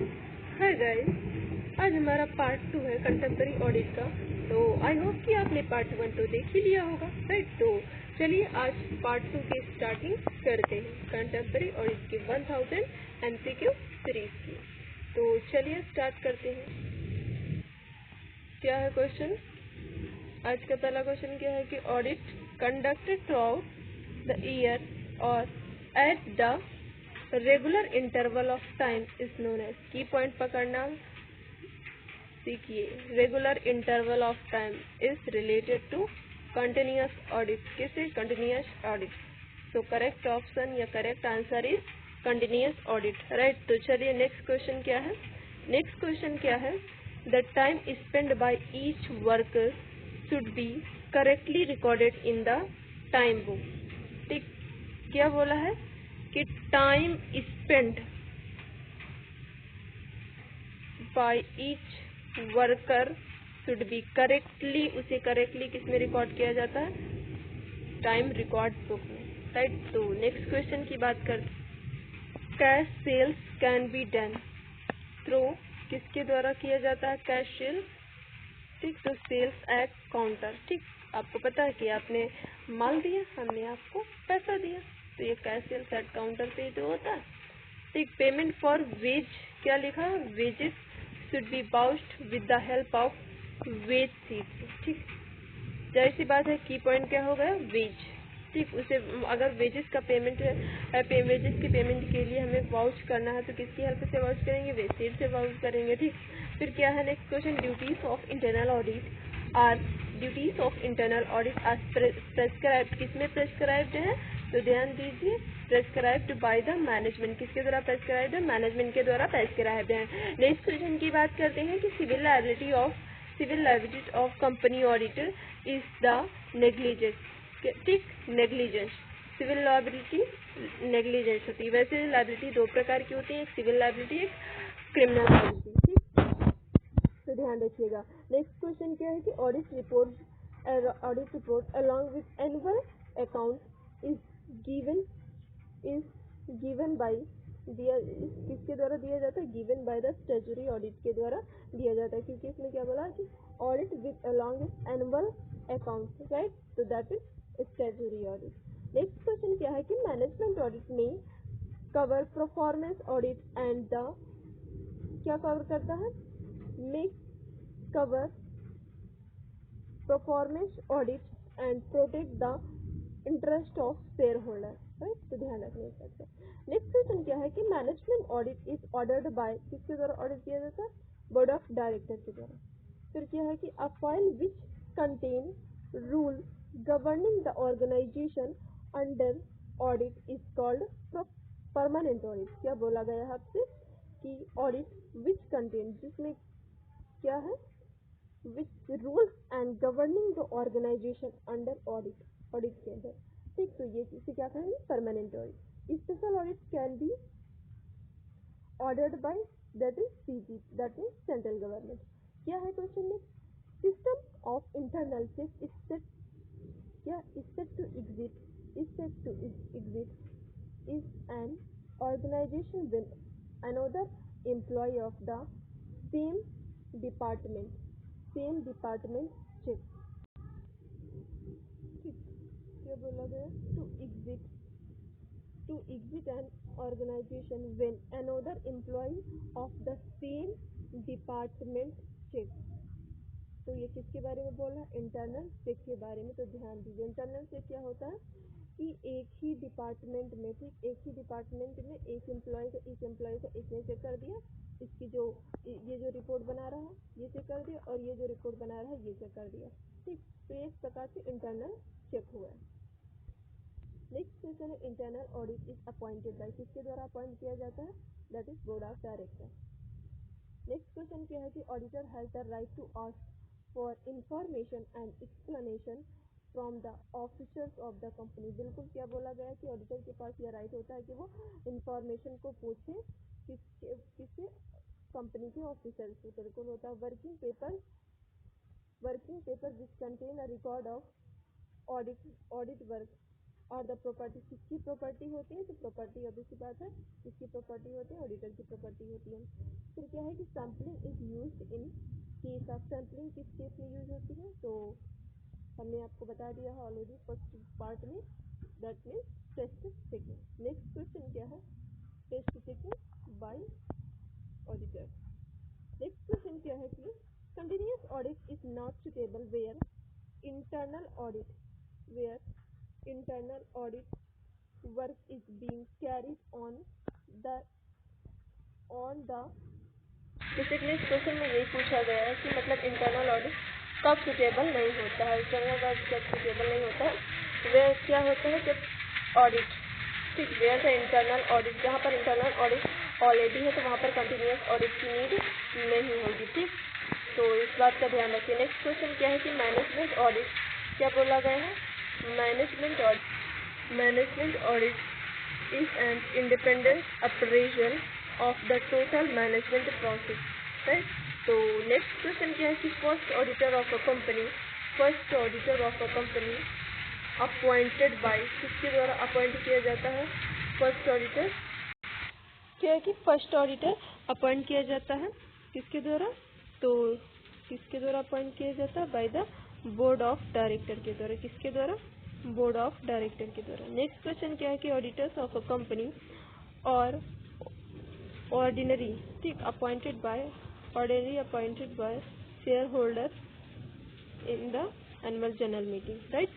Hi guys, आज हमारा part 2 है कंटेम्प्रेरी ऑडिट का। तो आई होप कि आपने पार्ट 1 तो देख ही लिया होगा, राइट। तो चलिए आज पार्ट 2 की स्टार्टिंग करते हैं कंटेम्प्रेरी ऑडिट की 1000 MCQ सीरीज की। तो चलिए स्टार्ट करते हैं। क्या है क्वेश्चन? आज का पहला क्वेश्चन क्या है कि audit conducted throughout the year और at the regular interval of time is known as. Key point पकड़ना सीखिए। Regular interval of time is related to continuous audit. किसे? Continuous audit. तो करेक्ट ऑप्शन या correct answer is continuous audit, right. तो चलिए next question क्या है? Next question क्या है? The time spend by each worker should be correctly recorded in the time book. ठीक, क्या बोला है कि time spend by each worker should be correctly, उसे करेक्टली किसमें रिकॉर्ड किया जाता है? टाइम रिकॉर्ड बुक में, राइट। तो नेक्स्ट क्वेश्चन की बात करते हैं। Cash cells can be done through, किसके द्वारा किया जाता है कैश सेल? ठीक, तो सेल्स एट काउंटर। ठीक, आपको पता है कि आपने माल दिया, हमने आपको पैसा दिया, तो ये कैश सेल्स एट काउंटर पे तो होता है। ठीक, पेमेंट फॉर वेज, क्या लिखा? Wages should be vouched with the help of wage sheet. ठीक, जाहिर सी बात है की पॉइंट क्या हो गया? वेज। ठीक, उसे अगर वेजेस का पेमेंट वेजेस की पेमेंट के लिए हमें वाउच करना है तो किसकी हेल्प से वाउच करेंगे? वेज शीट से वाउच करेंगे। ठीक, फिर क्या है next question? Duties of internal audit are, duties of internal audit are prescribed, किसमें प्रेस्क्राइब्ड है? तो ध्यान दीजिए, प्रेस्क्राइब्ड बाय द मैनेजमेंट। किसके द्वारा प्रेस्क्राइब्ड है? मैनेजमेंट के द्वारा प्रेस्क्राइब्ड है। नेक्स्ट क्वेश्चन की बात करते हैं कि civil liability of company auditor is the negligence. ठीक, नेग्लिजेंस, सिविल लायबिलिटी नेग्लिजेंस होती है। वैसे लायबिलिटी दो प्रकार की होती है, एक सिविल लायबिलिटी, एक क्रिमिनल लायबिलिटी। ठीक, तो ध्यान रखिएगा। नेक्स्ट क्वेश्चन क्या है कि audit report along with annual account is given by दिया, किसके द्वारा दिया जाता है? Given by the statutory audit के द्वारा दिया जाता है, क्योंकि इसमें क्या बोला कि audit with along with annual account, right. तो that is statutory audit. Next question क्या है कि मैनेजमेंट ऑडिट में cover performance audit and the, क्या कवर करता है? में cover performance audit and protect the interest of share holder, right. तो ध्यान रखने सकते। नेक्स्ट क्वेश्चन क्या है कि management audit is ordered by, किसके द्वारा ऑडिट किया जाता है? बोर्ड ऑफ डायरेक्टर के द्वारा। फिर क्या है कि a file which contain rule governing the organisation under audit is called permanent audit. क्या बोला गया है आपसे कि ऑडिट विच कंटेन, जिसमें क्या है? Which rules and governing the organisation under audit, audit के अंदर। ठीक, तो ये इसे क्या कहेंगे? Permanent audit. Special audit can be ordered by, that is CG, that is central government. क्या है क्वेश्चन में? System of internal check is set, क्या is set to exist, is set to exist is an organisation with another employ of the same department check. ठीक, क्या बोला गया? To exit an organisation when another employ of the same department check. तो ये किसके बारे में बोल रहा है? इंटरनल चेक के बारे में। तो ध्यान दीजिए, इंटरनल चेक क्या होता है कि एक ही डिपार्टमेंट में, ठीक, एक ही डिपार्टमेंट में एक एम्प्लॉय का, इस एम्प्लॉय का इसने चेक कर दिया, इसकी जो ये जो रिपोर्ट बना रहा है ये चेक कर दिया, और ये जो रिपोर्ट बना रहा है ये चेक कर दिया। ठीक, तो ये इस प्रकार से इंटरनल चेक हुआ है। नेक्स्ट क्वेश्चन है internal audit is appointed by, किसके द्वारा अपॉइंट किया जाता है? That is board of director. Next question क्या है कि auditor has the right to ask for information and explanation from the officers of the company. बिल्कुल, क्या बोला गया है कि ऑडिटर के पास यह राइट होता है कि वो इंफॉर्मेशन को पूछे किससे? कंपनी के ऑफिसर से। बिल्कुल होता है। Working paper which contain a record of audit work और द प्रॉपर्टी किसकी प्रॉपर्टी होती है, तो प्रॉपर्टी ऑब्वियस सी बात है किसकी प्रॉपर्टी होती है, ऑडिटर की प्रॉपर्टी होती है। फिर क्या है कि sampling is used in case of, sampling किस केस में यूज होती है, तो हमने आपको बता दिया है ऑलरेडी फर्स्ट पार्ट में, that means test checking. Next question क्या है, test checking by auditor. Next question क्या है कि continuous audit is not suitable where internal audit work is being carried on the basically इस क्वेश्चन में यही पूछा गया है कि मतलब इंटरनल ऑडिट कब सुटेबल नहीं होता है, इंटरनल ऑडिट जब सुटेबल नहीं होता है वह क्या होता है, जब ऑडिट ठीक वेयर द इंटरनल ऑडिट, जहाँ पर इंटरनल ऑडिट ऑलरेडी है तो वहाँ पर कंटिन्यूअस ऑडिट की नीड नहीं होगी। ठीक, तो इस बात का ध्यान रखिए। नेक्स्ट क्वेश्चन क्या है कि मैनेजमेंट ऑडिट, क्या बोला गया है, management audit is an independent appraisal of the total management process, right? तो next question क्या है कि first auditor of a company appointed by, किसके द्वारा अपॉइंट किया जाता है, फर्स्ट ऑडिटर क्या है कि फर्स्ट ऑडिटर अपॉइंट किया जाता है किसके द्वारा, तो किसके द्वारा अपॉइंट किया जाता है, by the board of director के द्वारा, किसके द्वारा, बोर्ड ऑफ डायरेक्टर के द्वारा। नेक्स्ट क्वेश्चन क्या है कि ऑडिटर्स ऑफ अ कंपनी और ऑर्डिनरी ठीक appointed by share holder in the annual general meeting, right.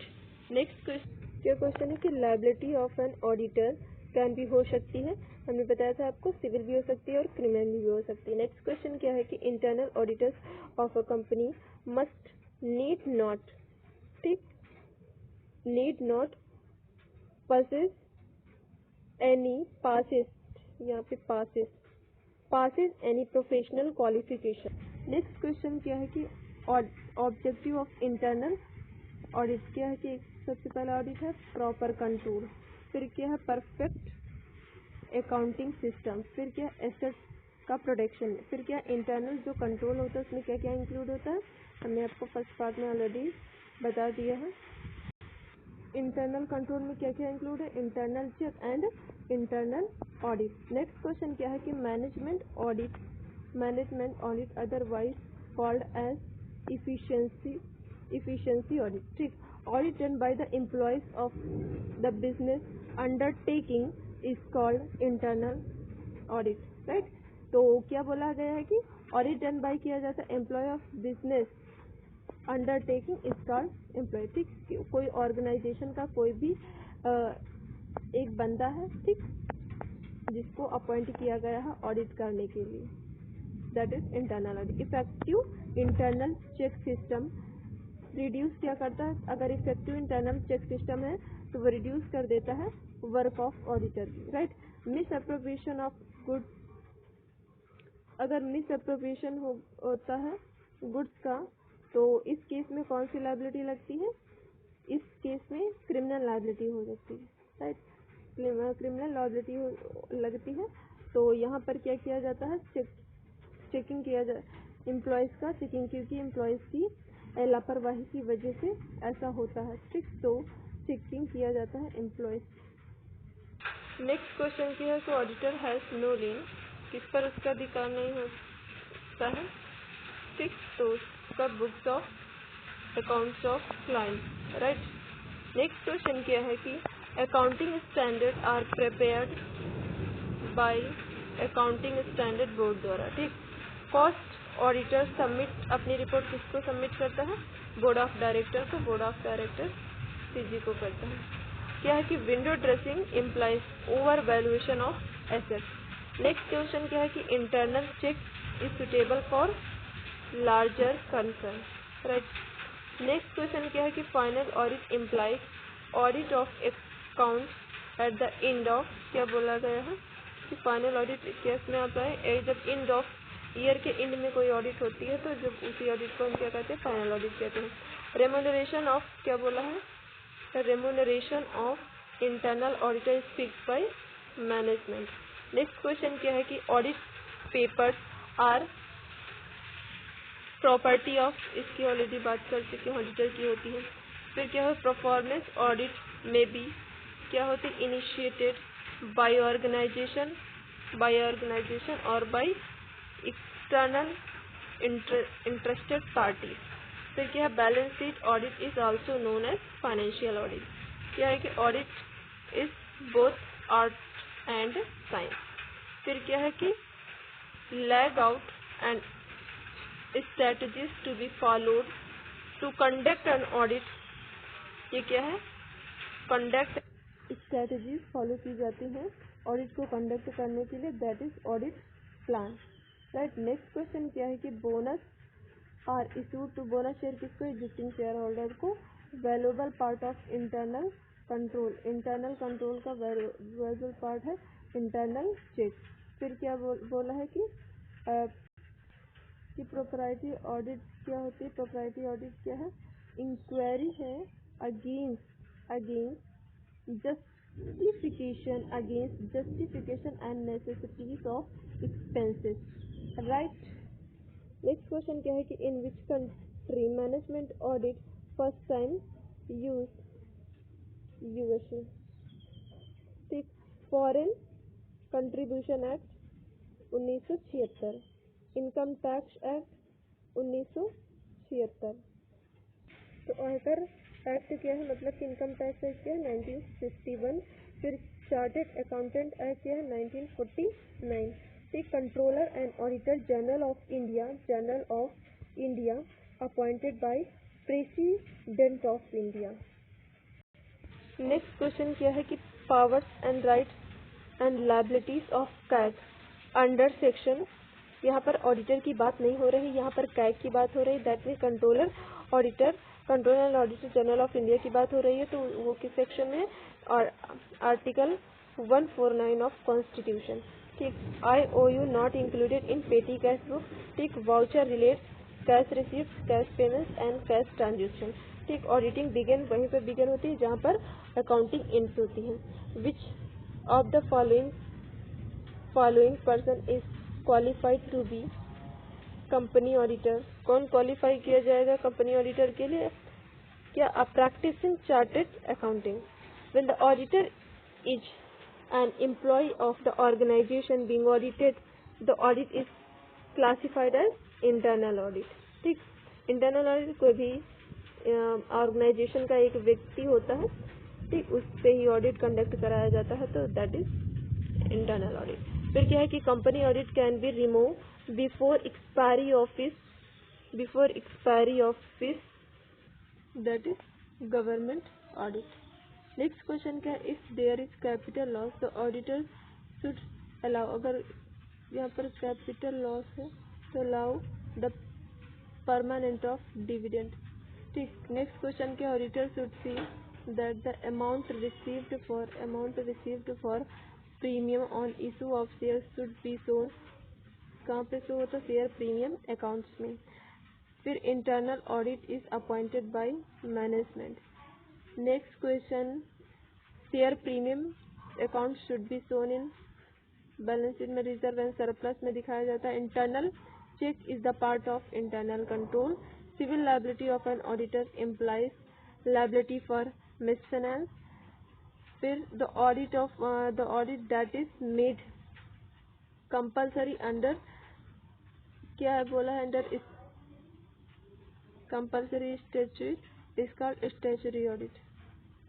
Next question है कि liability of an auditor can भी हो सकती है, हमने बताया था आपको सिविल भी हो सकती है और क्रिमिनल भी हो सकती है। नेक्स्ट क्वेश्चन क्या है कि internal auditors of a company must need not passes any professional qualification। Next question क्या है कि ऑब्जेक्टिव ऑफ इंटरनल ऑडिट क्या है कि सबसे पहला ऑडिट है प्रॉपर कंट्रोल, फिर क्या है परफेक्ट अकाउंटिंग सिस्टम, फिर क्या एसेट्स का प्रोटेक्शन, फिर क्या इंटरनल जो कंट्रोल होता है उसमें क्या क्या इंक्लूड होता है, हमने आपको फर्स्ट पार्ट में ऑलरेडी बता दिया है। इंटरनल कंट्रोल में क्या क्या इंक्लूड है, internal check and internal audit. Next question क्या है कि management audit otherwise called as efficiency audit, ठीक, audit done by the employees of the business undertaking is called internal audit, right. तो क्या बोला गया है कि ऑडिट डन बाय किया जाता है employ of business undertaking is called employ, ठीक, कोई ऑर्गेनाइजेशन का कोई भी एक बंदा है, ठीक, जिसको अपॉइंट किया गया है ऑडिट करने के लिए, that is internal audit. Effective internal check system reduce क्या करता है, अगर इफेक्टिव इंटरनल चेक सिस्टम है तो वो रिड्यूस कर देता है work of auditor, right. Miss appropriation of goods, अगर मिस अप्रोप्रिएशन होता है गुड्स का तो इस केस में कौन सी लायबिलिटी लगती है, इस केस में क्रिमिनल लायबिलिटी हो सकती है, राइट, क्रिमिनल लायबिलिटी लगती है। तो यहाँ पर क्या किया जाता है, चेकिंग किया जाए एम्प्लॉयज़ का चेकिंग, क्योंकि एम्प्लॉयज़ की लापरवाही की वजह से ऐसा होता है, ठीक, तो चेकिंग किया जाता है एम्प्लॉयज़। नेक्स्ट क्वेश्चन क्या है, तो ऑडिटर हैज़ नो लिन, किस पर उसका अधिकार नहीं होता है, ठीक, तो उसका books of accounts of client, right. Next question क्या है कि accounting standard are prepared by accounting standard board द्वारा, ठीक। फर्स्ट ऑडिटर सबमिट अपनी रिपोर्ट किसको सबमिट करता है, बोर्ड ऑफ डायरेक्टर को, बोर्ड ऑफ डायरेक्टर सीजी को करता है। क्या है कि window dressing implies over valuation of assets. Next question क्या है कि internal check is suitable for larger concern, right. Next question क्या है कि final audit implies audit of accounts at the end of, क्या बोला गया है कि फाइनल ऑडिट केस में आता है जब एंड ऑफ ईयर के एंड में कोई ऑडिट होती है तो जब उसी ऑडिट को हम क्या कहते हैं, फाइनल ऑडिट कहते हैं। रेम्यूनरेशन ऑफ, क्या बोला है, remuneration of internal auditor is fixed by management. Next question क्या है कि audit papers are property of, इसकी ऑलरेडी बात कर चुके हैं, ऑडिटर की होती है। फिर क्या है, परफॉर्मेंस ऑडिट में बी क्या होती है? इनिशिएटेड बाय ऑर्गेनाइजेशन और बाय एक्सटर्नल इंटरेस्टेड पार्टी। फिर क्या है? Balance sheet audit is also known as financial audit. क्या है कि audit is both art and science. फिर क्या है कि lag out and strategies to be followed to conduct an audit। ये क्या है? कंडक्ट स्ट्रेटजीज फॉलो की जाती हैं ऑडिट को कंडक्ट करने के लिए, that is audit plan. Right. Next question क्या है कि bonus are issued to, bonus share किसको? एग्जिस्टिंग शेयर होल्डर को। Valuable part of internal control, internal control का वैल्यूएबल पार्ट है इंटरनल चेक। फिर क्या बोला है कि प्रोप्राइटरी ऑडिट क्या होती है? प्रोप्राइटरी ऑडिट क्या है? इंक्वायरी है against justification and necessities of expenses. Right. Next question क्या है कि in which country management audit first time use? USA. ठीक। Foreign contribution act 1976, income tax act 1976। तो आयकर एक्ट क्या है? मतलब कि इनकम टैक्स एक्ट क्या है? 1951। फिर चार्टेड अकाउंटेंट एक्ट क्या है? 1949। फिर controller and auditor general of India appointed by president of India. Next question क्या है कि powers and rights and liabilities of CAG under section, यहाँ पर ऑडिटर की बात नहीं हो रही, यहाँ पर कैग की बात हो रही, that mean controller and auditor general of India की बात हो रही है। तो वो किस सेक्शन में है? और आर्टिकल 149 ऑफ कॉन्स्टिट्यूशन। ठीक। IOU not included in petty cash book. ठीक। Voucher relates cash receipt, cash payments and cash transaction. ठीक। ऑडिटिंग बिगिन वहीं पर बिगिन होती है जहाँ पर अकाउंटिंग एंड होती है। Which of the following person is qualified to be company auditor? कौन क्वालिफाई किया जाएगा कंपनी ऑडिटर के लिए? क्या? A practising chartered accounting. When the auditor is an employ of the organisation being audited, the audit is classified as internal audit. ठीक। Internal audit कोई भी organisation का एक व्यक्ति होता है, ठीक, उससे ही ऑडिट कंडक्ट कराया जाता है, तो दैट इज इंटरनल ऑडिट। फिर क्या है कि company audit can be remove before expiry of fees, that is government audit. Next question क्या है? If there is capital loss the auditor should allow, अगर यहाँ पर कैपिटल लॉस है तो allow the permanent of dividend. ठीक। Next question क्या? Auditor should see that the amount received for premium on issue of share should be shown, कहाँ पे show होता? शेयर प्रीमियम अकाउंट्स में। फिर internal audit is appointed by management. Next question, share premium account should be shown in balance sheet में reserve and surplus में दिखाया जाता है। Internal check is the part of internal control. Civil liability of an auditor implies liability for misfinance. फिर the audit that is made compulsory under, क्या है बोला है? Under compulsory statute is called statutory audit.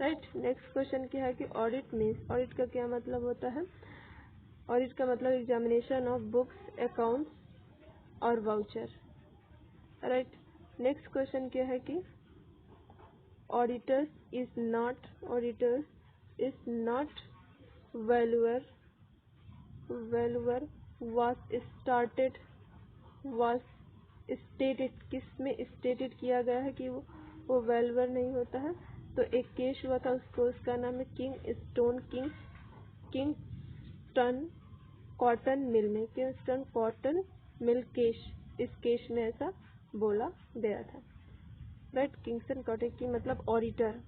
Right. Next question क्या है कि audit means, audit का क्या मतलब होता है? ऑडिट का मतलब एग्जामिनेशन ऑफ बुक्स, अकाउंट्स और वाउचर। राइट। नेक्स्ट क्वेश्चन क्या है कि auditors is not valuer was stated, किस में स्टेटेड किया गया है कि वो वैल्यूअर नहीं होता है? तो एक केस हुआ था उसका नाम है किंगस्टन कॉटन मिल में, किंगस्टन कॉटन मिल केस। इस केस में ऐसा बोला गया था। राइट। किंगस्टन कॉटन की मतलब ऑडिटर,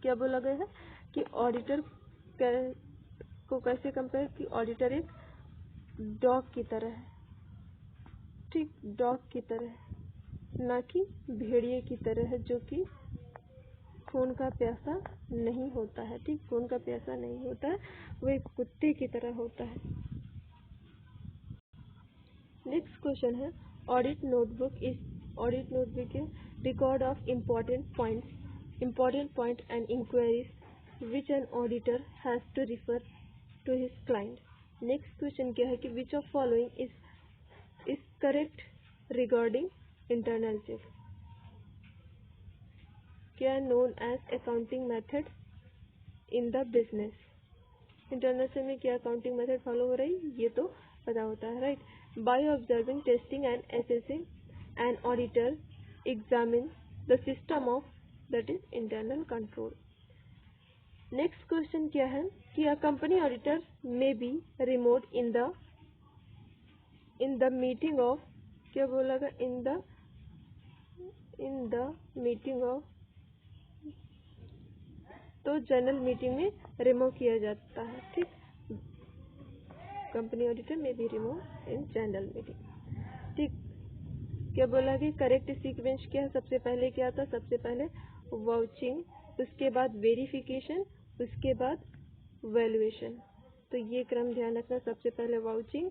क्या बोला गया है कि ऑडिटर को कैसे कंपेयर कि ऑडिटर एक डॉग की तरह है। ठीक। डॉग की तरह, ना कि भेड़िए की तरह है, जो कि खून का प्यासा नहीं होता है। ठीक, खून का प्यासा नहीं होता है, वो एक कुत्ते की तरह होता है। नेक्स्ट क्वेश्चन है ऑडिट नोटबुक है record of important point and inquiries which an auditor has to refer to his client. Next question क्या है कि which of following is correct regarding internal check. क्या known as accounting method in the business. Internal check में क्या accounting method follow हो रही है ये तो पता होता है, right. By observing, testing and assessing an auditor examine the system of that is internal control. Next question क्या है कि a company auditor may be remote in the meeting of, क्या बोला गया, इन द मीटिंग ऑफ, तो general meeting में remove किया जाता है। ठीक, कंपनी ऑडिटर में भी रिमूव इन जनरल मीटिंग। ठीक, क्या बोला कि करेक्ट सीक्वेंस क्या है, सबसे पहले क्या था, सबसे पहले वाउचिंग, उसके बाद वेरिफिकेशन, उसके बाद वैल्यूएशन। तो ये क्रम ध्यान रखना, सबसे पहले वाउचिंग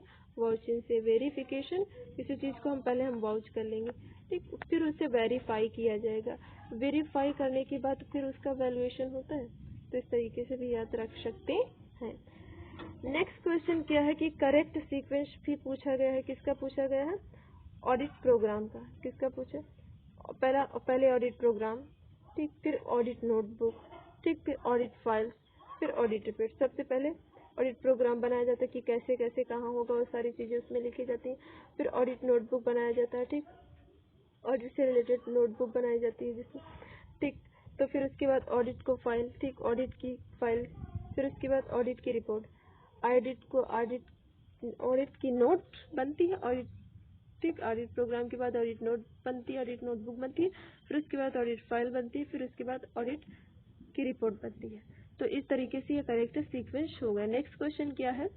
से वेरिफिकेशन, किसी चीज़ को पहले हम वाउच कर लेंगे, ठीक, फिर उसे वेरीफाई किया जाएगा, वेरीफाई करने के बाद फिर उसका वैल्यूएशन होता है। तो इस तरीके से भी याद रख सकते हैं। नेक्स्ट क्वेश्चन क्या है कि करेक्ट सीक्वेंस भी पूछा गया है, किसका पूछा गया है, ऑडिट प्रोग्राम का। किसका पूछा, पहले ऑडिट प्रोग्राम, ठीक, फिर ऑडिट नोटबुक, ठीक, फिर ऑडिट फाइल, फिर ऑडिट रिपोर्ट। सबसे पहले ऑडिट प्रोग्राम बनाया जाता है कि कैसे कैसे कहाँ होगा, वो सारी चीज़ें उसमें लिखी जाती हैं। फिर ऑडिट नोटबुक बनाया जाता है, ठीक, ऑडिट से रिलेटेड नोटबुक बनाई जाती है जिसमें, ठीक, तो फिर उसके बाद ऑडिट को फाइल, ठीक, ऑडिट की फाइल, फिर उसके बाद ऑडिट की रिपोर्ट, ऑडिट की नोट बनती है, ऑडिट, ठीक, ऑडिट प्रोग्राम के बाद ऑडिट नोट बनती है, ऑडिट नोटबुक बनती है, फिर उसके बाद ऑडिट फाइल बनती है, फिर उसके बाद ऑडिट की रिपोर्ट बनती है। तो इस तरीके से ये करेक्ट सीक्वेंस होगा। नेक्स्ट क्वेश्चन क्या है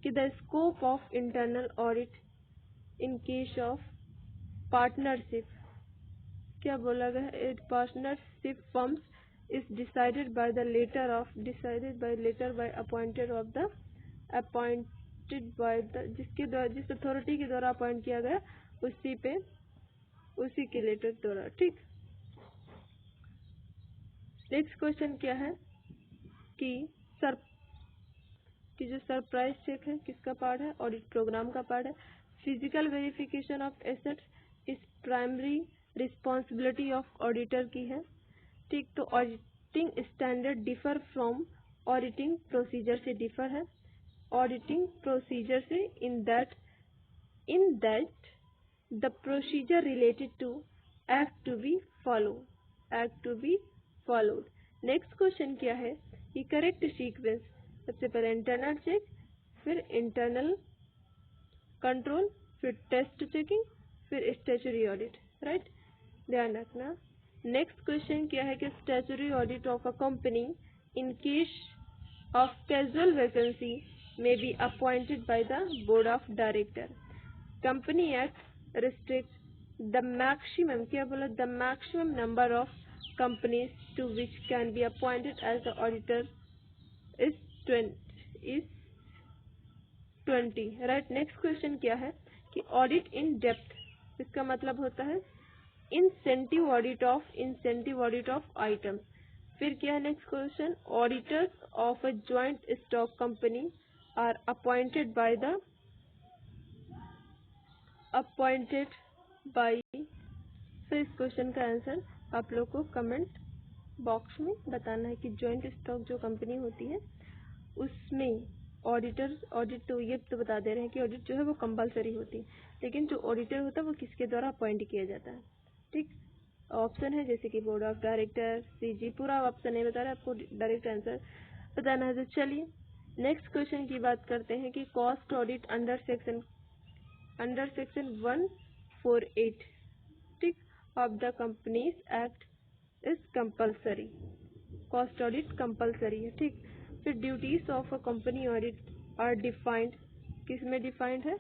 कि the scope of internal audit in case of partnership, क्या बोला गया है, partnership firms is decided by appointed by the जिस अथॉरिटी के द्वारा अपॉइंट किया गया उसी के लेटर द्वारा। ठीक, नेक्स्ट क्वेश्चन क्या है कि जो सरप्राइज चेक है किसका पार्ट है, ऑडिट प्रोग्राम का पार्ट है। Physical verification of assets is primary responsibility of auditor की है। ठीक, तो auditing standard differ from auditing procedure से डिफर है, ऑडिटिंग प्रोसीजर से in that the procedure related to act to be followed. Next question क्या है कि करेक्ट सीक्वेंस, सबसे पहले इंटरनल चेक, फिर इंटरनल कंट्रोल, फिर टेस्ट चेकिंग, फिर स्टैट्यूटरी ऑडिट, राइट, ध्यान रखना। नेक्स्ट क्वेश्चन क्या है कि statutory audit of a company in case of casual vacancy may be appointed by the board of director. Company Act restricts the maximum, क्या बोला, the maximum number of companies to which can be appointed as the auditor is 20, right। Next question क्या है कि audit in depth, इसका मतलब होता है incentive audit of item. फिर क्या है next question, auditors of a joint stock company are appointed by तो इस क्वेश्चन का आंसर आप लोग को कमेंट बॉक्स में बताना है कि ज्वाइंट स्टॉक जो कंपनी होती है उसमें ऑडिट तो ये तो बता दे रहे हैं कि ऑडिट जो है वो कंपलसरी होती है, लेकिन जो ऑडिटर होता है वो किसके द्वारा अपॉइंट किया जाता है। ठीक, ऑप्शन है जैसे कि बोर्ड ऑफ डायरेक्टर, सीजी, पूरा ऑप्शन नहीं बता रहा, आपको डायरेक्ट आंसर बताना है। तो चलिए नेक्स्ट क्वेश्चन की बात करते हैं कि कॉस्ट ऑडिट अंडर सेक्शन 148, ठीक, of the companies act is compulsory, cost audit compulsory है। ठीक, फिर duties of a company audit are defined, किस में डिफाइंड है,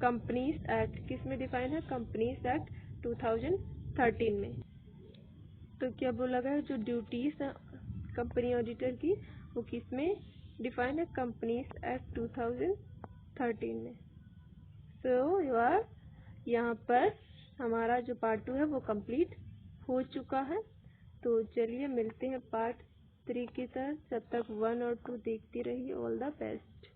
कंपनीज एक्ट, किस में डिफाइंड है, कंपनीज एक्ट 2013 में। तो क्या बोला गया जो ड्यूटीज कंपनी ऑडिटर की वो किस में डिफाइन है, कंपनीज एक्ट 2013 में। सो यहाँ पर हमारा जो पार्ट 2 है वो कंप्लीट हो चुका है। तो चलिए मिलते हैं पार्ट 3 की तरफ, जब तक 1 और 2 देखती रहिए। All the best.